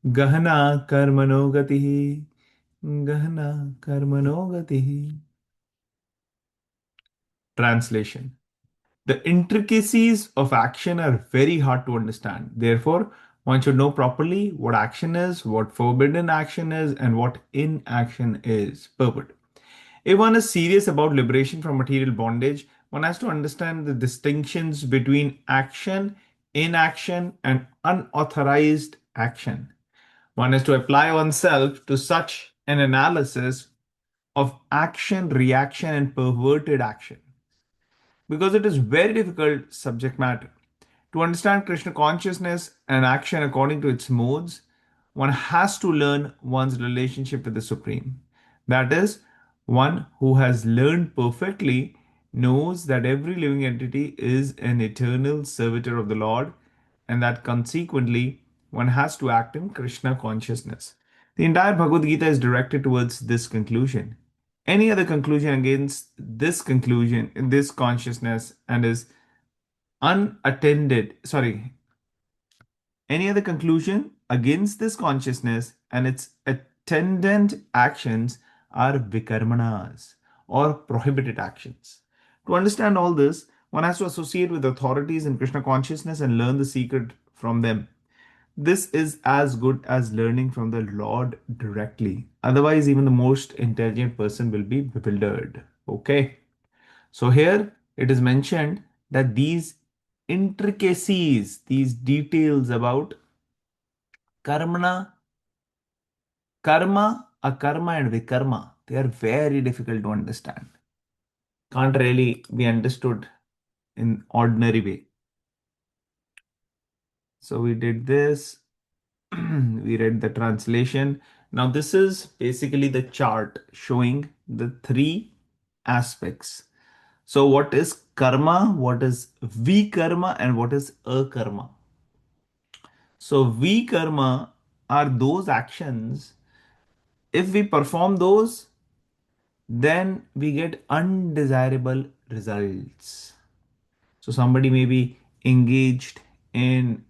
गहना कर्मणो गतिः, गहना कर्मणो गतिः. Translation. The intricacies of action are very hard to understand. Therefore, one should know properly what action is, what forbidden action is, and what inaction is. Purport. If one is serious about liberation from material bondage, one has to understand the distinctions between action, inaction, and unauthorized action. One has to apply oneself to such an analysis of action, reaction, and perverted action because it is very difficult subject matter. To understand Krishna consciousness and action according to its modes, one has to learn one's relationship with the Supreme. That is, one who has learned perfectly knows that every living entity is an eternal servitor of the Lord, and that consequently one has to act in Krishna consciousness. The entire Bhagavad Gita is directed towards this conclusion. Any other conclusion against this conclusion, this consciousness, and is unattended, sorry, any other conclusion against this consciousness and its attendant actions are vikarmanas or prohibited actions. To understand all this, one has to associate with authorities in Krishna consciousness and learn the secret from them. This is as good as learning from the Lord directly. Otherwise, even the most intelligent person will be bewildered. Okay. So here it is mentioned that these intricacies, these details about karma, akarma, and vikarma, they are very difficult to understand. Can't really be understood in ordinary way. So we did this. We read the translation. Now this is basically the chart showing the three aspects. So what is karma, what is vikarma, and what is akarma? So vikarma are those actions. If we perform those, then we get undesirable results. So somebody may be engaged in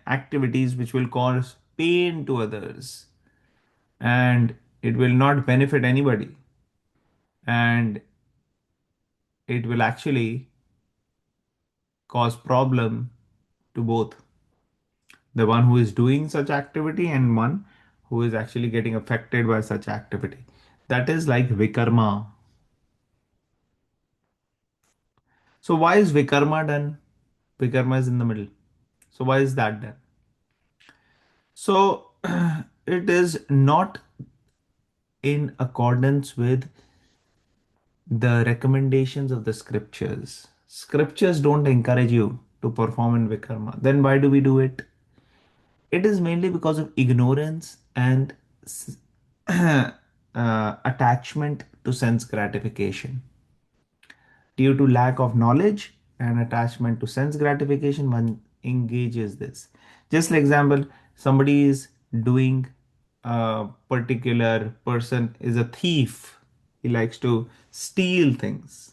activities which will cause pain to others and it will not benefit anybody and it will actually cause problem to both the one who is doing such activity and one who is actually getting affected by such activity. That is like vikarma. So why is vikarma done? Vikarma is in the middle. So why is that done? So it is not in accordance with the recommendations of the scriptures. Scriptures don't encourage you to perform in vikarma. Then why do we do it? It is mainly because of ignorance and attachment to sense gratification. Due to lack of knowledge and attachment to sense gratification, one engages this. Just like example, somebody is doing a particular person is a thief. He likes to steal things.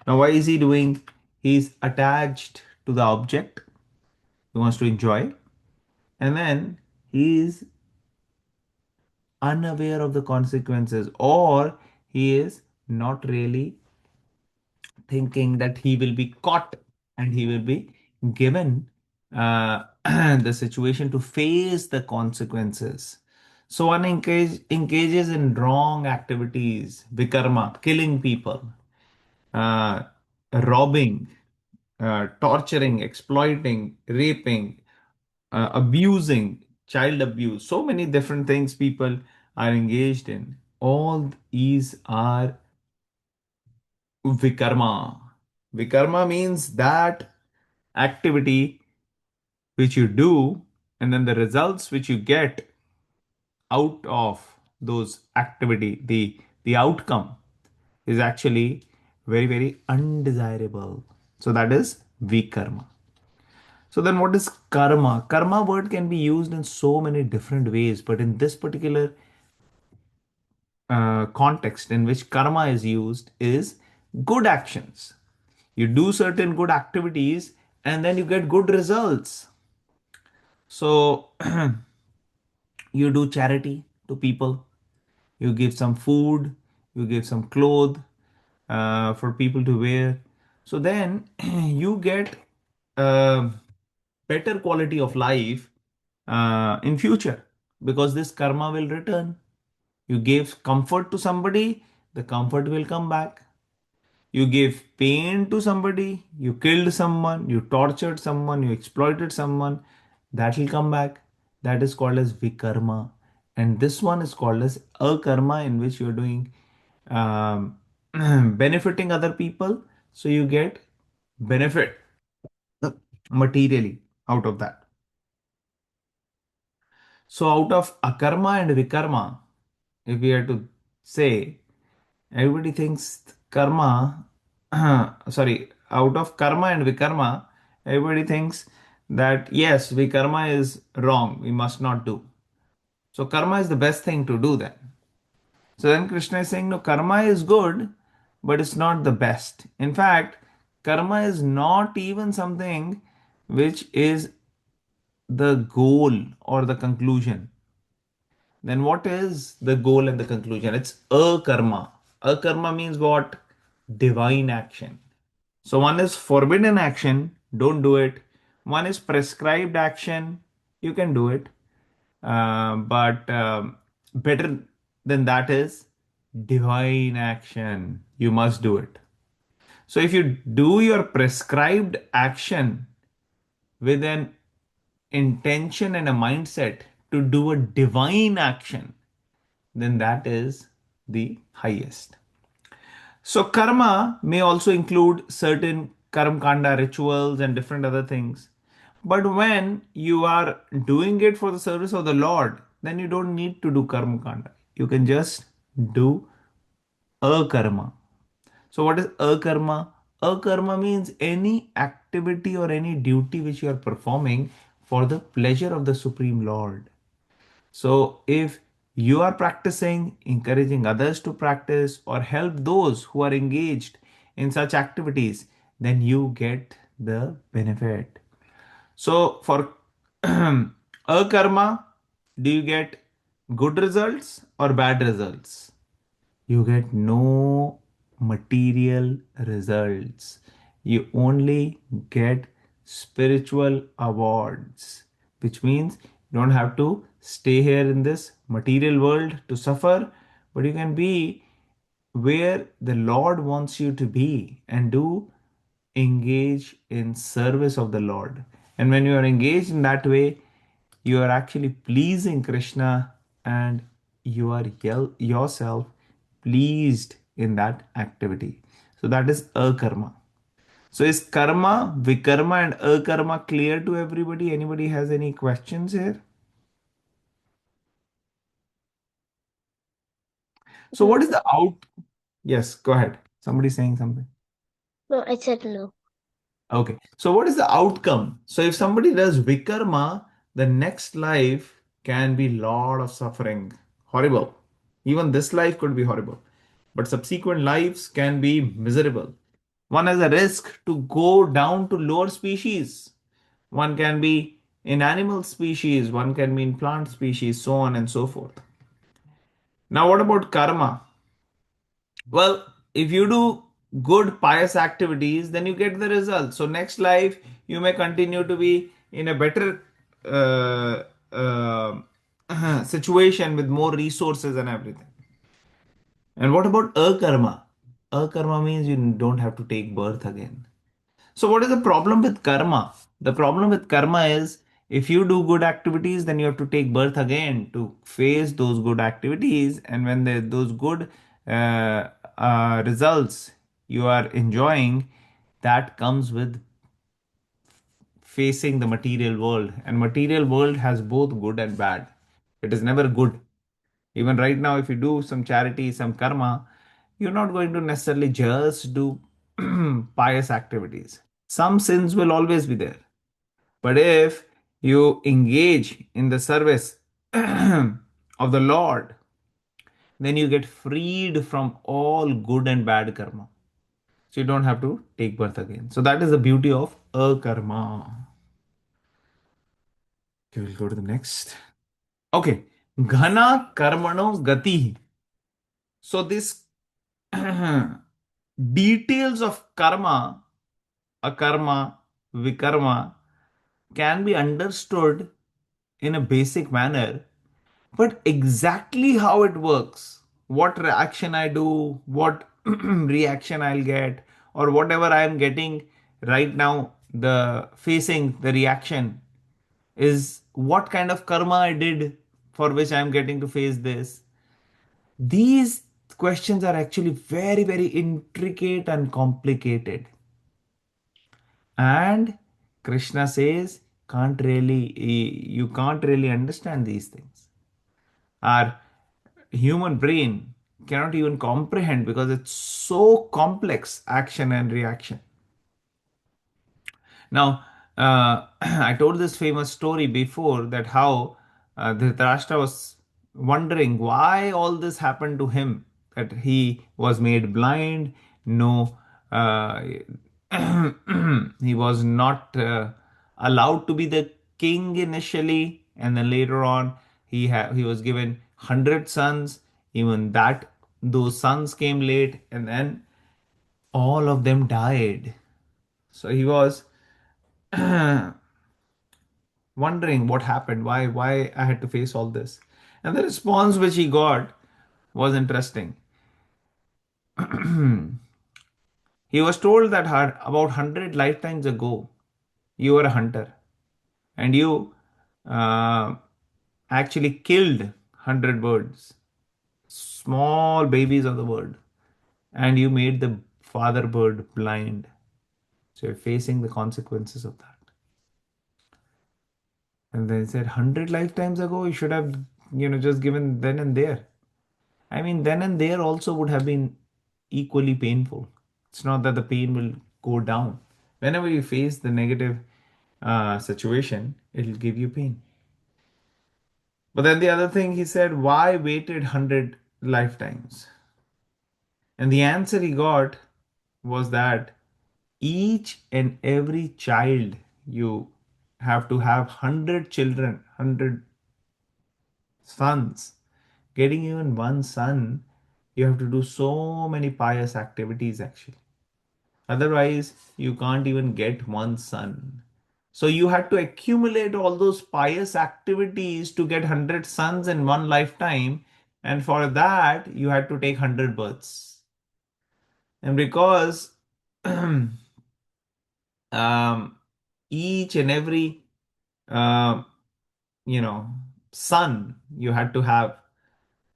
Now, why is he doing? He's attached to the object. He wants to enjoy, and then he is unaware of the consequences, or he is not really thinking that he will be caught and he will be given the situation to face the consequences. So one engages in wrong activities, vikarma, killing people, uh, robbing, torturing, exploiting, raping, abusing, child abuse. So many different things people are engaged in. All these are vikarma. Vikarma means that activity which you do and then the results which you get out of those activity, the outcome is actually very undesirable. So that is vikarma. So then what is karma? Karma word can be used in so many different ways, but in this particular context in which karma is used is good actions. You do certain good activities and then you get good results. So You do charity to people. You give some food. You give some clothes for people to wear. So then you get a better quality of life in future, because this karma will return. You gave comfort to somebody, the comfort will come back. You gave pain to somebody, you killed someone, you tortured someone, you exploited someone, that will come back. That is called as vikarma. And this one is called as akarma, in which you're doing um, benefiting other people. So you get benefit materially out of that. So out of akarma and vikarma, if we are to say, everybody thinks karma, sorry, out of karma and vikarma, everybody thinks that yes, vikarma is wrong, we must not do. So karma is the best thing to do then. So then Krishna is saying, no, karma is good, but it's not the best. In fact, karma is not even something which is the goal or the conclusion. Then what is the goal and the conclusion? It's a karma. A karma means what? Divine action. So one is forbidden action, don't do it. One is prescribed action, you can do it. But better than that is divine action. You must do it. So if you do your prescribed action with an intention and a mindset to do a divine action, then that is the highest. So karma may also include certain karma kanda rituals and different other things. But when you are doing it for the service of the Lord, then you don't need to do karma kanda. You can just do a karma. So what is a karma? A karma means any activity or any duty which you are performing for the pleasure of the Supreme Lord. So, if you are practicing, encouraging others to practice, or help those who are engaged in such activities, then you get the benefit. So, for a karma, do you get good results or bad results? You get no material results. You only get spiritual awards, which means you don't have to stay here in this material world to suffer, but you can be where the Lord wants you to be and do engage in service of the Lord. And when you are engaged in that way, you are actually pleasing Krishna, and you are yourself pleased in that activity. So that is akarma. So is karma, vikarma, and akarma clear to everybody? Anybody has any questions here? So what No, is the out? Yes, go ahead. Somebody saying something. no, I said no. Okay. So what is the outcome? So if somebody does vikarma, the next life can be lot of suffering. Horrible. Even this life could be horrible. But subsequent lives can be miserable. One has a risk to go down to lower species. One can be in animal species, one can be in plant species, so on and so forth. Now, what about karma? Well, if you do good pious activities, then you get the result. So next life, you may continue to be in a better uh, situation with more resources and everything. And what about akarma? Akarma means you don't have to take birth again. So what is the problem with karma? The problem with karma is if you do good activities, then you have to take birth again to face those good activities. And when those good results you are enjoying, that comes with facing the material world. And material world has both good and bad. It is never good. Even right now, if you do some charity, some karma, you're not going to necessarily just do pious activities. Some sins will always be there. But if you engage in the service of the Lord, then you get freed from all good and bad karma. So you don't have to take birth again. So that is the beauty of a karma. Okay, we'll go to the next. Okay. Ghana karmano gati. So this details of karma, akarma, vikarma can be understood in a basic manner, but exactly how it works, what reaction I do, what reaction I'll get, or whatever I am getting right now, the facing the reaction is what kind of karma I did for which I am getting to face this. These questions are actually very, very intricate and complicated. And Krishna says, you can't really understand these things. Our human brain cannot even comprehend because it's so complex, action and reaction. Now, I told this famous story before that how Dhritarashtra was wondering why all this happened to him, that he was made blind, no, uh, he was not allowed to be the king initially, and then later on he was given 100 sons. Even that those sons came late, and then all of them died. So he was wondering what happened, why I had to face all this. And the response which he got was interesting. He was told that about 100 lifetimes ago, you were a hunter and you uh, actually killed 100 birds, small babies of the bird, and you made the father bird blind. So you're facing the consequences of that. And they said, 100 lifetimes ago, you should have, just given then and there. I mean, then and there also would have been equally painful. It's not that the pain will go down. Whenever you face the negative situation, it'll give you pain. But then the other thing he said, why waited 100 lifetimes? And the answer he got was that each and every child you have to have 100 children, 100 sons. Getting even one son, you have to do so many pious activities actually. Otherwise, you can't even get one son. So you had to accumulate all those pious activities to get 100 sons in one lifetime. And for that, you had to take 100 births. And because um, each and every um, you know son you had to have,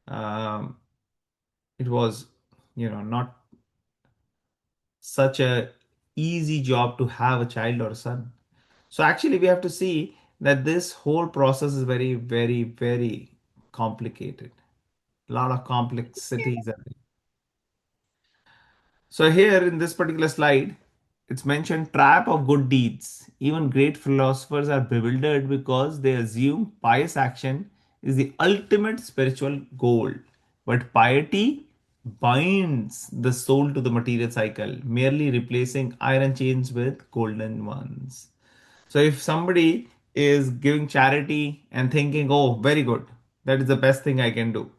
um, it was not such a easy job to have a child or a son. So actually we have to see that this whole process is very, very, very complicated. A lot of complexities are there. So here in this particular slide, it's mentioned trap of good deeds. Even great philosophers are bewildered because they assume pious action is the ultimate spiritual goal. But piety binds the soul to the material cycle, merely replacing iron chains with golden ones. So if somebody is giving charity and thinking, oh, very good, that is the best thing I can do,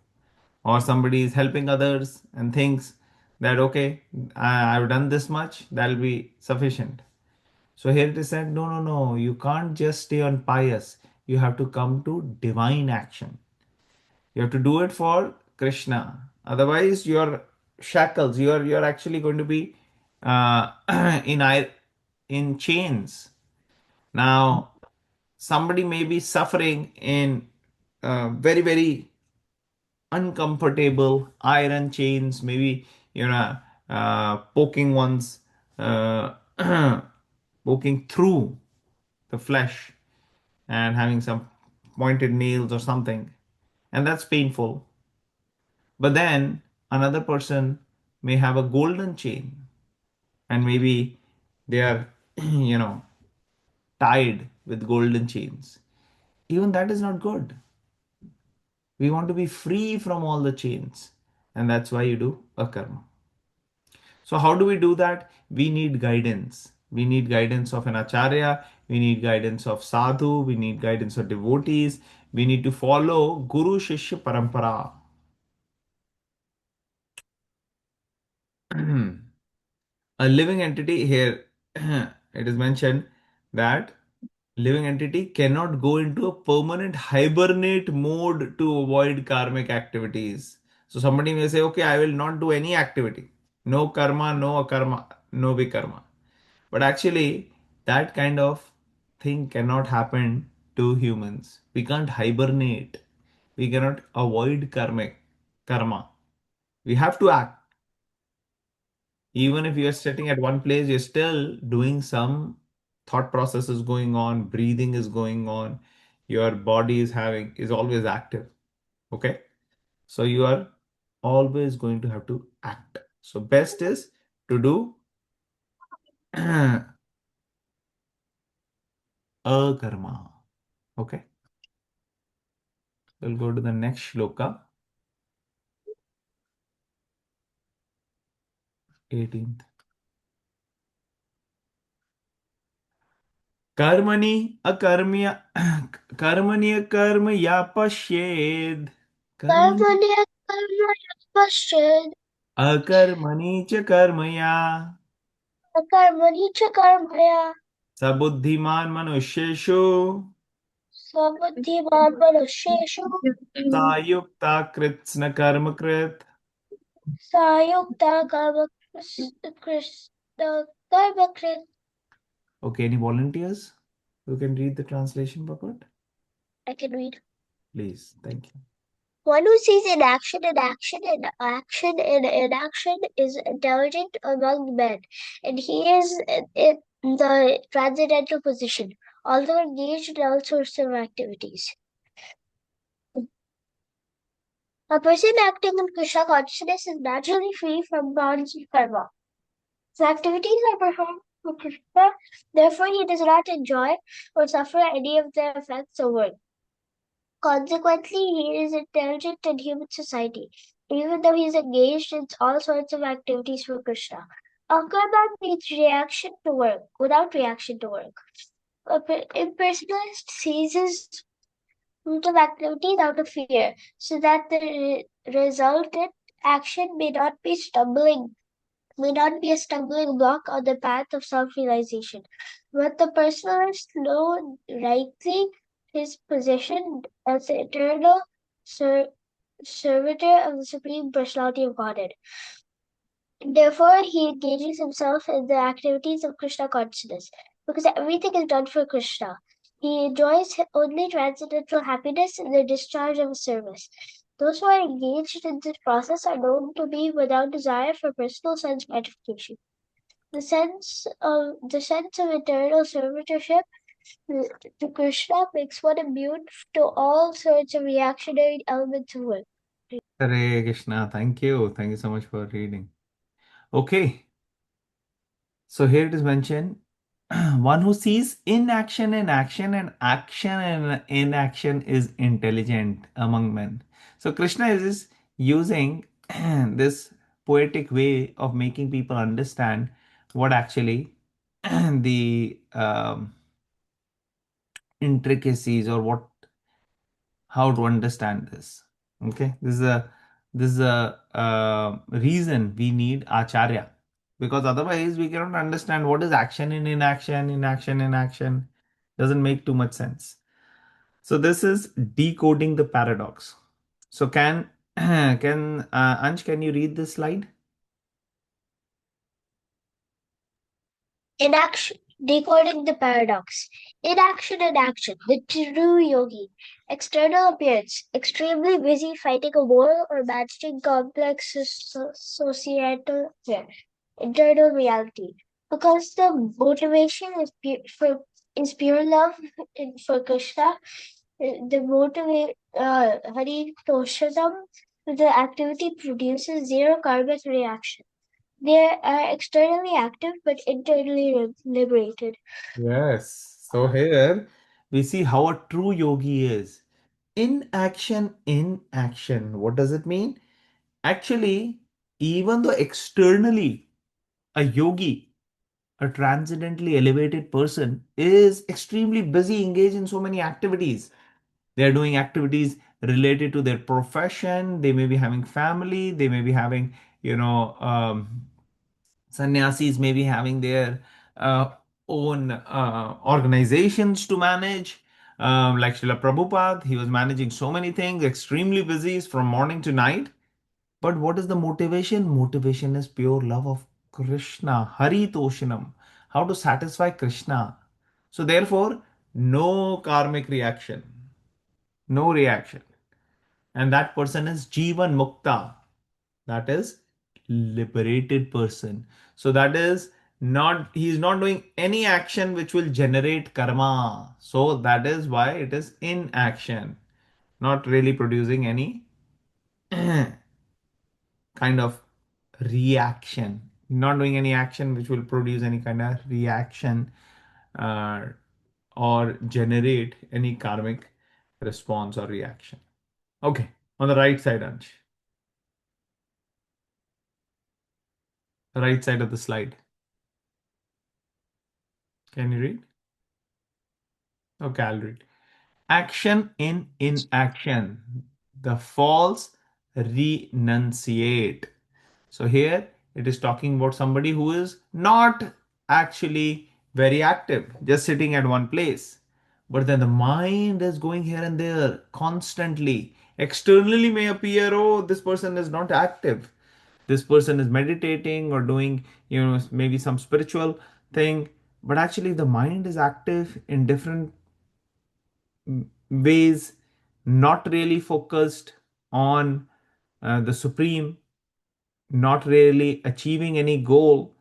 or somebody is helping others and thinks that okay, I've done this much, that'll be sufficient. So here it is said, no, no, no, you can't just stay on pious, you have to come to divine action. You have to do it for Krishna, otherwise your shackles, you're actually going to be uh, in in chains. Now somebody may be suffering in very, very uncomfortable iron chains, maybe poking one's uh, poking through the flesh and having some pointed nails or something, and that's painful. But then another person may have a golden chain, and maybe they are you know tied with golden chains. Even that is not good. We want to be free from all the chains, and that's why you do a karma. So, how do we do that? We need guidance. We need guidance of an acharya, we need guidance of sadhu, we need guidance of devotees, We need to follow Guru Shishya Parampara. A living entity here, it is mentioned that living entity cannot go into a permanent hibernate mode to avoid karmic activities. So somebody may say, okay, I will not do any activity. No karma, no akarma, no vikarma. But actually, that kind of thing cannot happen to humans. We can't hibernate. We cannot avoid karma. We have to act. Even if you're sitting at one place, you're still doing some thought process is going on, breathing is going on, your body is always active. Okay. So you are always going to have to act. So best is to do akarma. Okay. We'll go to the next shloka, 18th. कर्मणि अकर्म्य कर्मणि अकर्म या पश्येद कर्म Karmanya karma yapasya. अकर्मणि च कर्म या Karmani cha karmaya. सबुद्धिमान मनुष्येषु Sabuddhiman manusheshu. सायुक्ता कृत्स्न कर्म कृत. Sayukta karma krishna karma krit. Okay, any volunteers who can read the translation, Bhagavad? I can read. Please, thank you. One who sees inaction and action and action and inaction is intelligent among men, and he is in the transcendental position, although engaged in all sorts of activities. A person acting in Krishna consciousness is naturally free from bonds of karma. His activities are performed for Krishna, therefore he does not enjoy or suffer any of the effects of work. Consequently, he is intelligent in human society, even though he is engaged in all sorts of activities for Krishna. Akarma means reaction to work, without reaction to work. A impersonalist seizes of activities out of fear, so that the resultant action may not be a stumbling block on the path of self-realization. But the personalist knows rightly his position as the eternal servitor of the Supreme Personality of Godhead. Therefore, he engages himself in the activities of Krishna consciousness, because everything is done for Krishna. He enjoys only transcendental happiness in the discharge of his service. Those who are engaged in this process are known to be without desire for personal sense gratification. The sense of eternal servitorship to Krishna makes one immune to all sorts of reactionary elements of work. Hare Krishna, thank you. Thank you so much for reading. Okay, so here it is mentioned one who sees inaction in action and action in inaction is intelligent among men. So Krishna is using this poetic way of making people understand what actually the intricacies or what how to understand this. Okay, this is a reason we need acharya, because otherwise we cannot understand what is action in inaction, inaction in action. Doesn't make too much sense. So this is decoding the paradox. So can Ansh, can you read this slide? Inaction, decoding the paradox. Inaction and action, the true yogi. External appearance, extremely busy fighting a war or managing complex societal affairs. Internal reality, because the motivation is pure love for Krishna. The Hari Toshadam, the activity produces zero karmic reaction. They are externally active but internally liberated. Yes. So here we see how a true yogi is. In action. What does it mean? Actually, even though externally a yogi, a transcendently elevated person, is extremely busy, engaged in so many activities, They are doing activities related to their profession. They may be having family. They may be having, sannyasis may be having their own organizations to manage. Like Srila Prabhupada, he was managing so many things, extremely busy from morning to night. But what is the motivation? Motivation is pure love of Krishna, Hari Toshanam, how to satisfy Krishna. So, therefore, no karmic reaction, no reaction. And that person is Jivan Mukta, that is liberated person. So, that is not, he is not doing any action which will generate karma. So, that is why it is inaction, not really producing any kind of reaction, not doing any action which will produce any kind of reaction, uh, or generate any karmic response or reaction. Okay, on the right side, Ansh, the right side of the slide. Can you read? Okay, I'll read. Action in inaction. The false renunciate. So here it is talking about somebody who is not actually very active, just sitting at one place. But then the mind is going here and there constantly. Externally may appear, oh, this person is not active. This person is meditating or doing, maybe some spiritual thing. But actually, the mind is active in different ways, not really focused on the supreme, not really achieving any goal,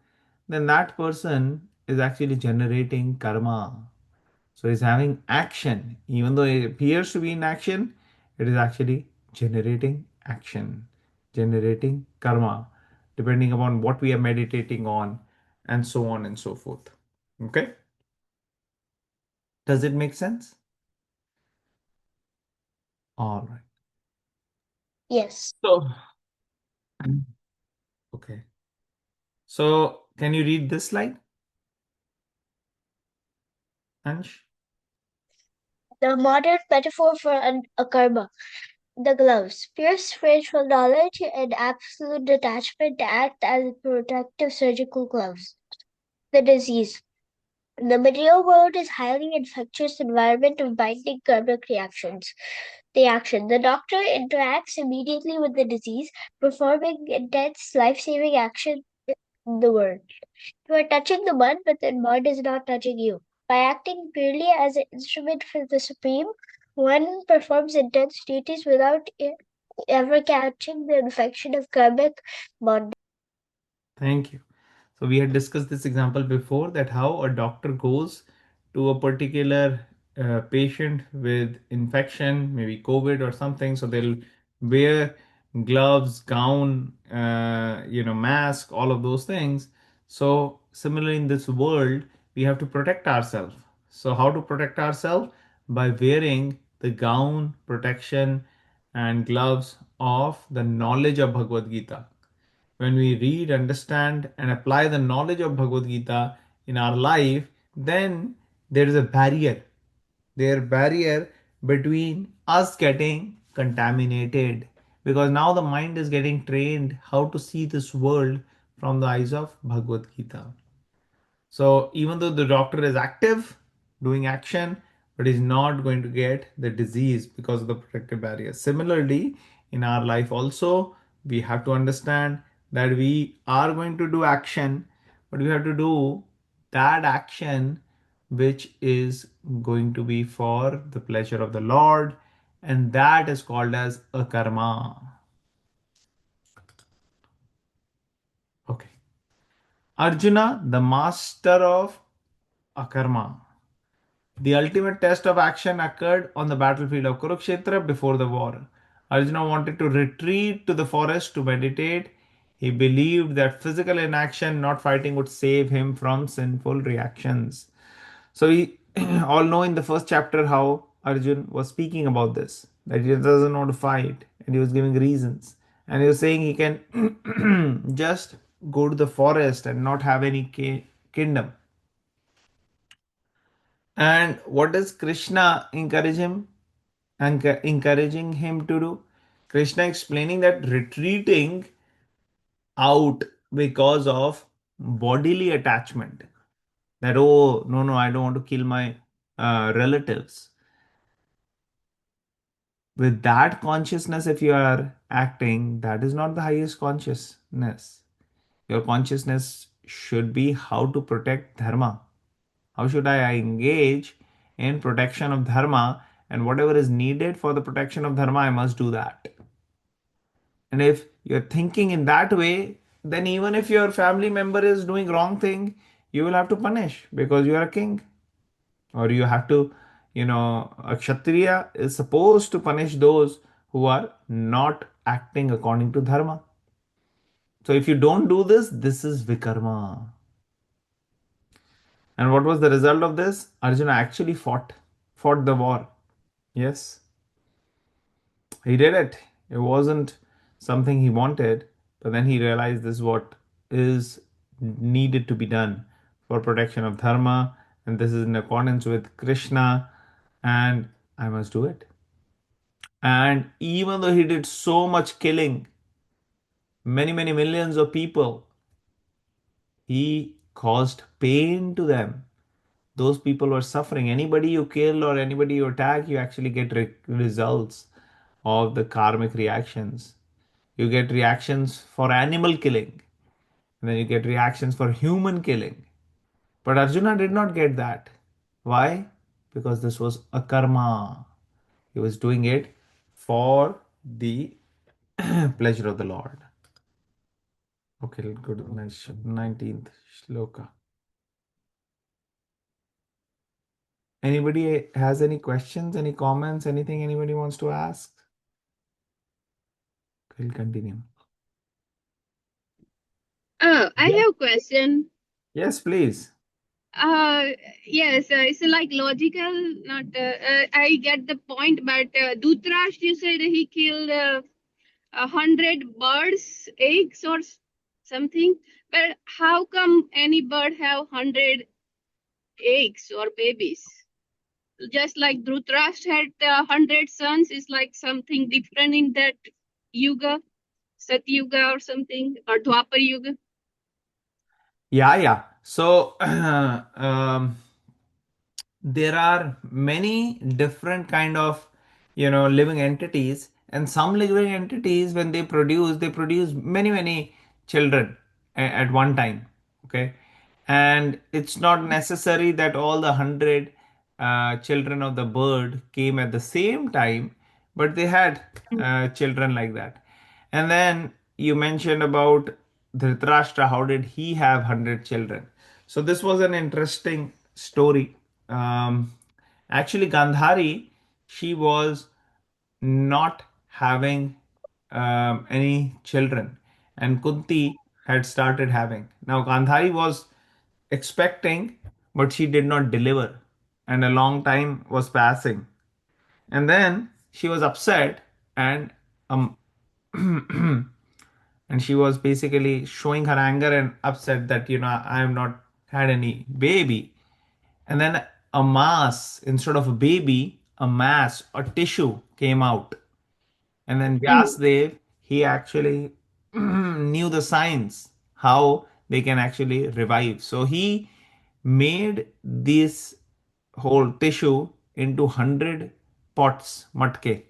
then that person is actually generating karma. So he's having action. Even though it appears to be in action, it is actually generating action, generating karma, depending upon what we are meditating on, and so on and so forth. Okay? Does it make sense? All right. Yes. So, okay. So, can you read this slide, Ansh? The modern metaphor for a karma. The gloves. Pure spiritual knowledge and absolute detachment act as protective surgical gloves. The disease. The material world is a highly infectious environment of binding karmic reactions. The action. The doctor interacts immediately with the disease, performing intense life-saving action in the world. You are touching the mud, but the mud is not touching you. By acting purely as an instrument for the Supreme, one performs intense duties without ever catching the infection of karmic bondage. Thank you. So we had discussed this example before, that how a doctor goes to a particular patient with infection, maybe COVID or something. So they'll wear gloves, gown, mask, all of those things. So similarly in this world, we have to protect ourselves. So how to protect ourselves? By wearing the gown, protection, and gloves of the knowledge of Bhagavad Gita. When we read, understand, and apply the knowledge of Bhagavad Gita in our life, then there is a barrier. There barrier between us getting contaminated, because now the mind is getting trained how to see this world from the eyes of Bhagavad Gita. So even though the doctor is active, doing action, but is not going to get the disease because of the protective barrier. Similarly, in our life also, we have to understand that we are going to do action, but we have to do that action which is going to be for the pleasure of the Lord, and that is called as a karma. Okay. Arjuna, the master of akarma. The ultimate test of action occurred on the battlefield of Kurukshetra before the war. Arjuna wanted to retreat to the forest to meditate. He believed that physical inaction, not fighting, would save him from sinful reactions. So we all know in the first chapter how Arjun was speaking about this, that he doesn't want to fight, and he was giving reasons. And he was saying he can just go to the forest and not have any kingdom. And what does Krishna encourage him? and encouraging him to do. Krishna explaining that retreating out because of bodily attachment. That, oh, no, no, I don't want to kill my relatives. With that consciousness, if you are acting, that is not the highest consciousness. Your consciousness should be how to protect dharma. How should I engage in protection of dharma? And whatever is needed for the protection of dharma, I must do that. And if you're thinking in that way, then even if your family member is doing wrong thing, you will have to punish because you are a king. Or you have to, a kshatriya is supposed to punish those who are not acting according to dharma. So if you don't do this, this is vikarma. And what was the result of this? Arjuna actually fought the war. Yes, he did it. It wasn't something he wanted, but then he realized this is what is needed to be done for protection of dharma, and this is in accordance with Krishna, and I must do it. And even though he did so much killing, many, many millions of people, he caused pain to them. Those people were suffering. Anybody you kill or anybody you attack, you actually get results of the karmic reactions. You get reactions for animal killing, and then you get reactions for human killing. But Arjuna did not get that. Why? Because this was a karma. He was doing it for the pleasure of the Lord. Okay, let's go to the next 19th shloka. Anybody has any questions, any comments, anything anybody wants to ask? We'll continue. Oh, I Yeah. have a question. Yes, please. Uh, yes, it's like logical, not. I get the point, but Dhritarashtra, you said he killed 100 birds, eggs, or something. But how come any bird have 100 eggs or babies? Just like Dhritarashtra had 100 sons, is like something different in that yuga, Satyuga or something, or Dwapar yuga. Yeah, yeah. So, there are many different kind of living entities, and some living entities when they produce many many children at one time. Okay, and it's not necessary that all the 100 children of the bird came at the same time, but they had children like that. And then you mentioned about Dhritarashtra. How did he have 100 children? So this was an interesting story. Um, Actually, Gandhari, she was not having any children, and Kunti had started having. Now, Gandhari was expecting, but she did not deliver, and a long time was passing. And then she was upset, and um, and she was basically showing her anger and upset that I have not had any baby. And then a mass, instead of a baby, a mass, a tissue came out. And then Mm, Vyasdev, he actually knew the science, how they can actually revive. So he made this whole tissue into 100 pots, matke.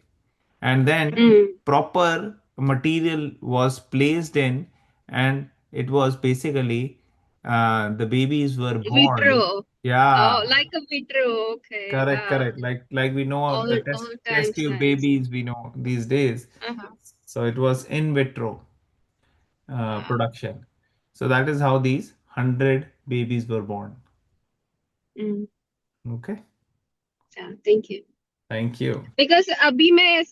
And then mm. proper material was placed in, and it was basically the babies were born. Vitro. Yeah, Oh, like a vitro. Okay. correct, Wow. correct. Like we know of the All time test tube science. babies we know these days. Uh-huh. So it was in vitro Wow. production. So that is how these 100 babies were born. Mm. Okay, So, thank you. thank you. Because Abhime,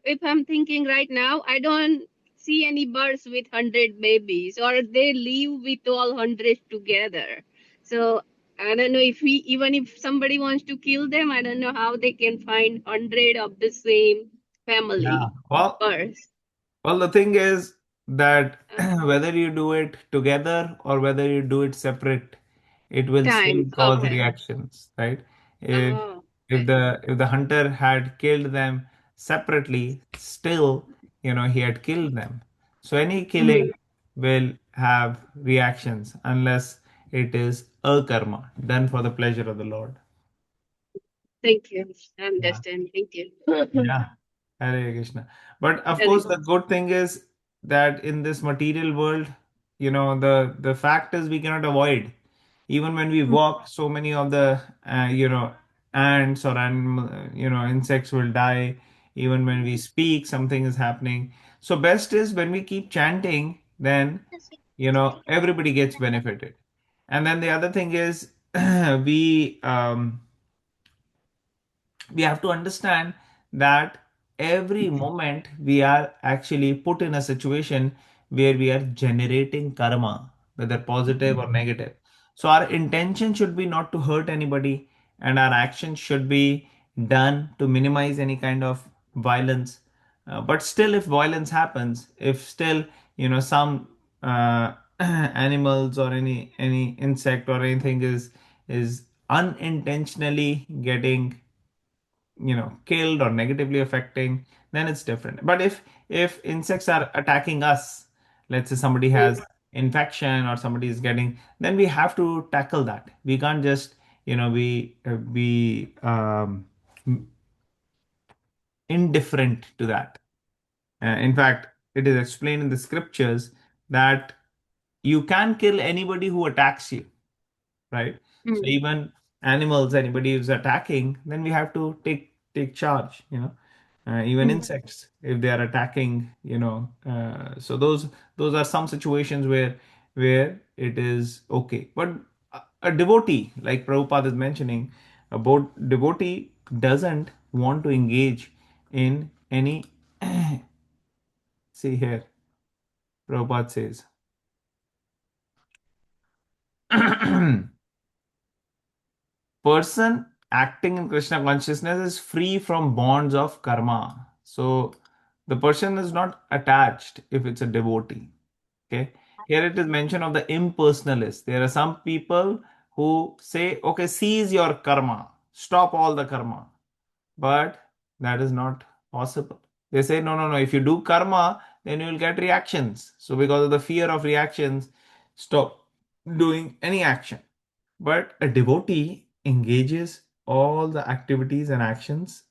if I'm thinking right now, I don't see any birds with 100 babies, or they live with all 100 together. So I don't know if we, even if somebody wants to kill them, I don't know how they can find 100 of the same Yeah. family birds. Well, the thing is that Uh, whether you do it together or whether you do it separate, it will still Times. cause Okay. reactions, right? If Oh. if the hunter had killed them separately, still, he had killed them. So any killing will have reactions unless it is a karma done for the pleasure of the Lord. Thank you. I Yeah. understand. Thank you. Yeah. Hare Krishna. But of Hare course, the good thing is that in this material world, the fact is we cannot avoid. Even when we walk, so many of the ants or animal, insects will die. Even when we speak, something is happening. So best is when we keep chanting, then everybody gets benefited. And then the other thing is we we have to understand that every moment we are actually put in a situation where we are generating karma, whether positive or negative. So our intention should be not to hurt anybody, and our actions should be done to minimize any kind of violence. But still, if violence happens, if still some animals or any insect or anything is unintentionally getting killed or negatively affecting, then it's different. But if insects are attacking us, let's say somebody has infection or somebody is getting, then we have to tackle that. We can't just be indifferent to that. In fact, it is explained in the scriptures that you can kill anybody who attacks you, right? So Mm. even animals, anybody who's attacking, then we have to take charge. Even Mm. insects, if they are attacking, so those are some situations where it is okay. But a devotee, like Prabhupada is mentioning, a devotee doesn't want to engage in any. See here, Prabhupada says. Person acting in Krishna consciousness is free from bonds of karma. So the person is not attached if it's a devotee. Okay. Here it is mention of the impersonalist. There are some people who say, okay, cease your karma, stop all the karma. But that is not possible. They say, no, no, no. If you do karma, then you will get reactions. So because of the fear of reactions, stop doing any action. But a devotee engages all the activities and actions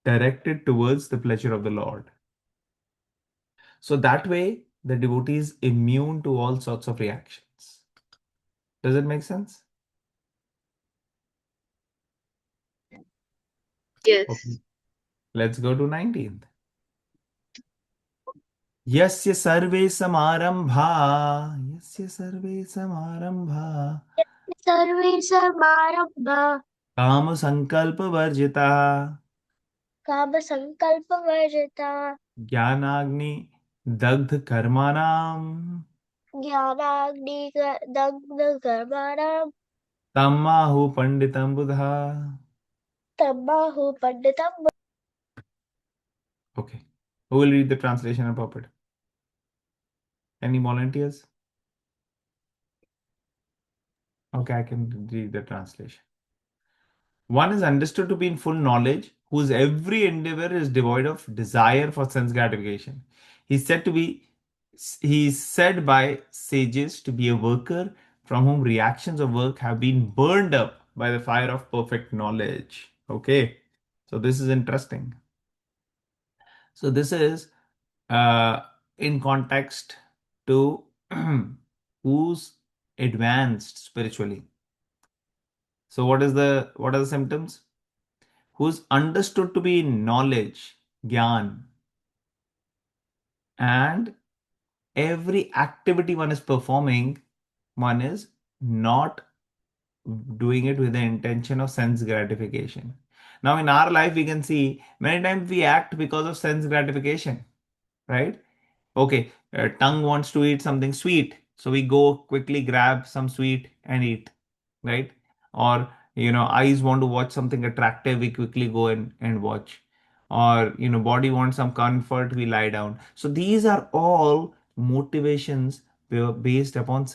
directed towards the pleasure of the Lord. So that way, the devotee is immune to all sorts of reactions. Does it make sense? Okay. Yes. Let's go to 19th. यस्य सर्वे समारंभा यस्य सर्वे समारंभा सर्वे समारंभा काम संकल्प वर्जिता काम संकल्प वर्जिता ज्ञानाग्नि दग्ध कर्माणाम ज्ञानाग्नि दग्ध कर्माणां तमाहु पंडितम बुधा. तमाहु पंडितम्. Okay. Who will read the translation and puppet? Any volunteers? Okay, I can read the translation. One is understood to be in full knowledge, whose every endeavor is devoid of desire for sense gratification. He's said to be he is said by sages to be a worker from whom reactions of work have been burned up by the fire of perfect knowledge. Okay. So this is interesting. So this is uh, in context to who's advanced spiritually. So what are the symptoms? Who's understood to be knowledge, gyan, and every activity one is performing, one is not doing it with the intention of sense gratification. Now in our life we can see many times we act because of sense gratification, right? Okay, tongue wants to eat something sweet, so we go quickly grab some sweet and eat, right? Or eyes want to watch something attractive, we quickly go and watch. Or body wants some comfort, we lie down. So these are all motivations based upon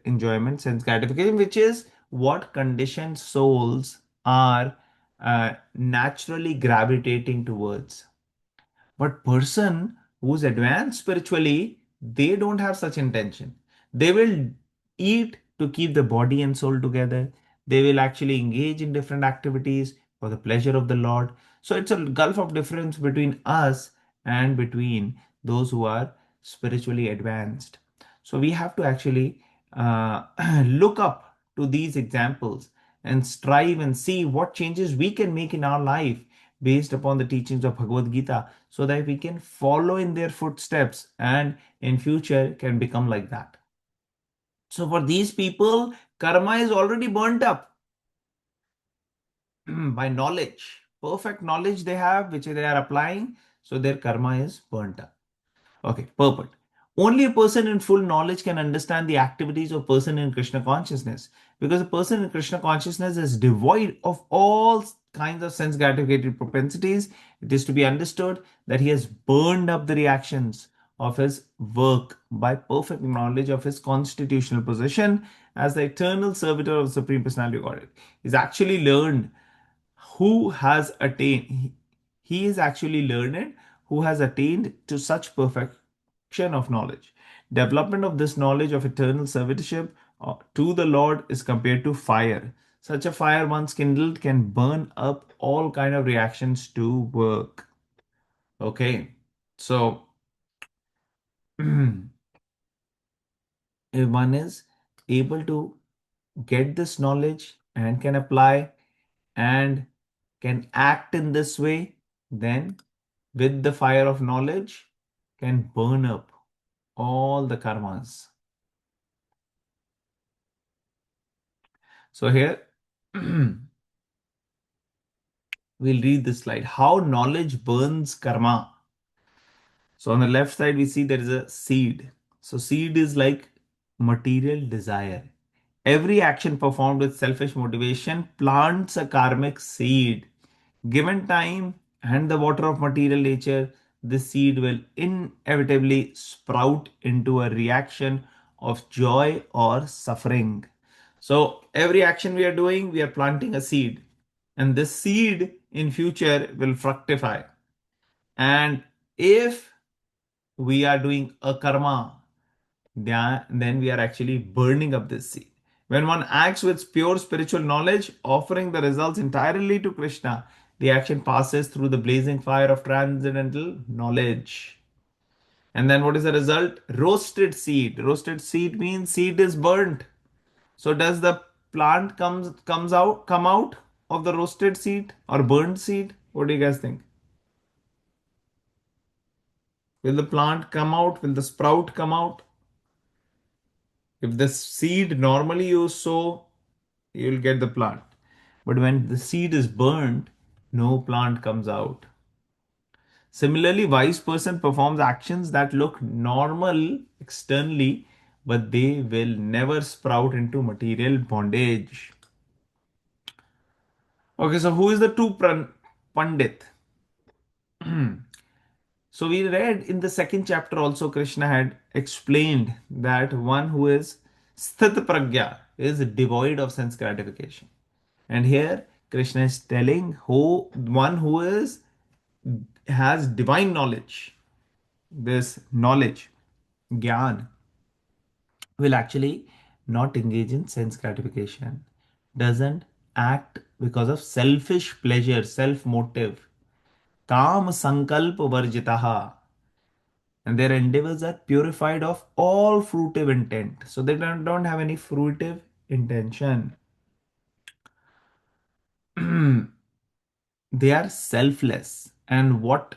enjoyment, sense gratification, which is what conditioned souls are naturally gravitating towards. But person who's advanced spiritually, they don't have such intention. They will eat to keep the body and soul together. They will actually engage in different activities for the pleasure of the Lord. So it's a gulf of difference between us and between those who are spiritually advanced. So we have to actually look up to these examples and strive and see what changes we can make in our life based upon the teachings of Bhagavad Gita, so that we can follow in their footsteps and in future can become like that. So for these people, karma is already burnt up by knowledge. Perfect knowledge they have, which they are applying, so their karma is burnt up. Okay, perfect. Only a person in full knowledge can understand the activities of person in Krishna consciousness, because a person in Krishna consciousness is devoid of all kinds of sense gratification propensities. It is to be understood that he has burned up the reactions of his work by perfect knowledge of his constitutional position as the eternal servitor of the Supreme Personality of Godhead. He's actually learned who has attained, he is actually learned who has attained to such perfection of knowledge. Development of this knowledge of eternal servitorship to the Lord is compared to fire. Such a fire once kindled can burn up all kind of reactions to work. Okay, so if one is able to get this knowledge and can apply and can act in this way, then with the fire of knowledge can burn up all the karmas. So here we'll read this slide. How knowledge burns karma. So on the left side we see there is a seed. So seed is like material desire. Every action performed with selfish motivation plants a karmic seed. Given time and the water of material nature, this seed will inevitably sprout into a reaction of joy or suffering. So every action we are doing, we are planting a seed. And this seed in future will fructify. And if we are doing a karma, then we are actually burning up this seed. When one acts with pure spiritual knowledge, offering the results entirely to Krishna, the action passes through the blazing fire of transcendental knowledge. And then what is the result? Roasted seed. Roasted seed means seed is burnt. So does the plant come out of the roasted seed or burnt seed? What do you guys think? Will the plant come out? Will the sprout come out? If the seed normally you sow, you will get the plant. But when the seed is burned, no plant comes out. Similarly, wise person performs actions that look normal externally, but they will never sprout into material bondage. Okay, so who is the true Pandit? So we read in the second chapter also Krishna had explained that one who is sthit pragya is devoid of sense gratification. And here Krishna is telling who one who is has divine knowledge. This knowledge, gyan, will actually not engage in sense gratification, doesn't act because of selfish pleasure, self motive. Kam sankalp varjitaha, and their endeavors are purified of all fruitive intent. So they don't have any fruitive intention. They are selfless. And what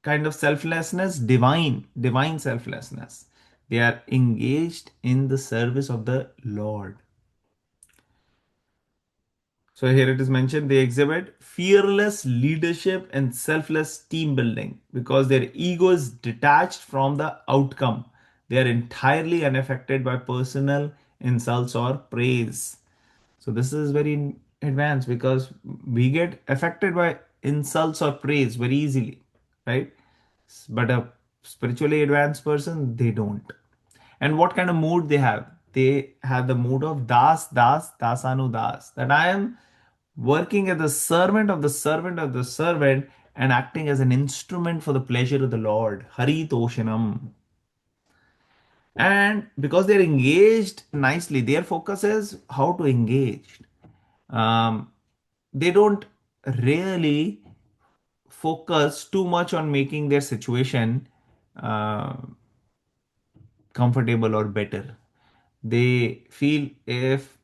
kind of selflessness? Divine selflessness. They are engaged in the service of the Lord. So here it is mentioned they exhibit fearless leadership and selfless team building because their ego is detached from the outcome. They are entirely unaffected by personal insults or praise. So this is very advanced because we get affected by insults or praise very easily, right? But a spiritually advanced person, they don't. And what kind of mood they have? They have the mood of das, dasanu, das. That I am working as the servant of the servant of the servant and acting as an instrument for the pleasure of the Lord. Hari Toshanam. And because they're engaged nicely, their focus is how to engage. Um, they don't really focus too much on making their situation uh, comfortable or better. They feel if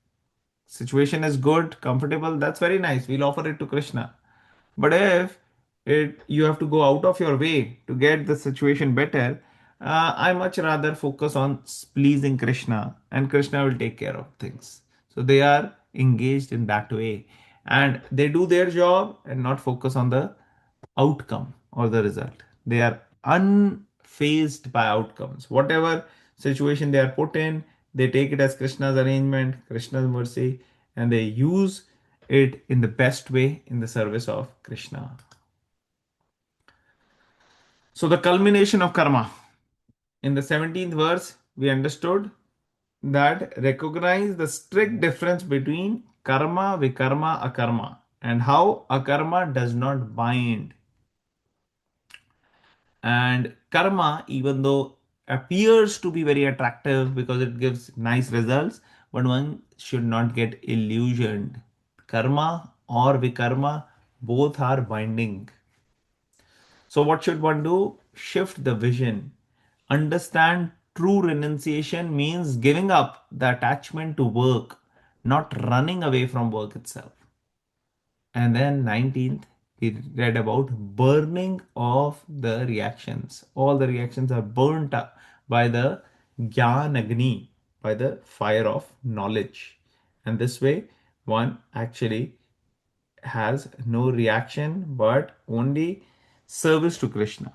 situation is good, comfortable, that's very nice. We'll offer it to Krishna. But if you have to go out of your way to get the situation better, I much rather focus on pleasing Krishna, and Krishna will take care of things. So they are engaged in that way, and they do their job and not focus on the outcome or the result. They are unfazed by outcomes. Whatever situation they are put in, they take it as Krishna's arrangement, Krishna's mercy, and they use it in the best way in the service of Krishna. So, the culmination of karma. In the 17th verse, we understood that recognize the strict difference between karma, vikarma, akarma, and how akarma does not bind. And karma, even though appears to be very attractive because it gives nice results, but one should not get illusioned. Karma or vikarma, both are binding. So, what should one do? Shift the vision. Understand true renunciation means giving up the attachment to work, not running away from work itself. And then 19th, we read about burning of the reactions. All the reactions are burnt up by the Gyan Agni, by the fire of knowledge. And this way, one actually has no reaction but only service to Krishna.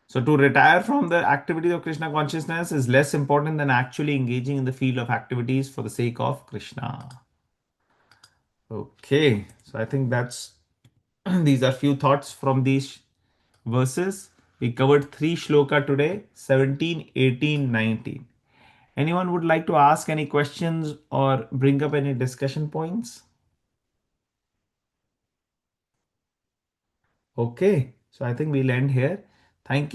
So, to retire from the activities of Krishna consciousness is less important than actually engaging in the field of activities for the sake of Krishna. Okay, so I think that's these are few thoughts from these verses. We covered three shloka today, 17, 18, 19. Anyone would like to ask any questions or bring up any discussion points? Okay, so I think we'll end here. Thank you.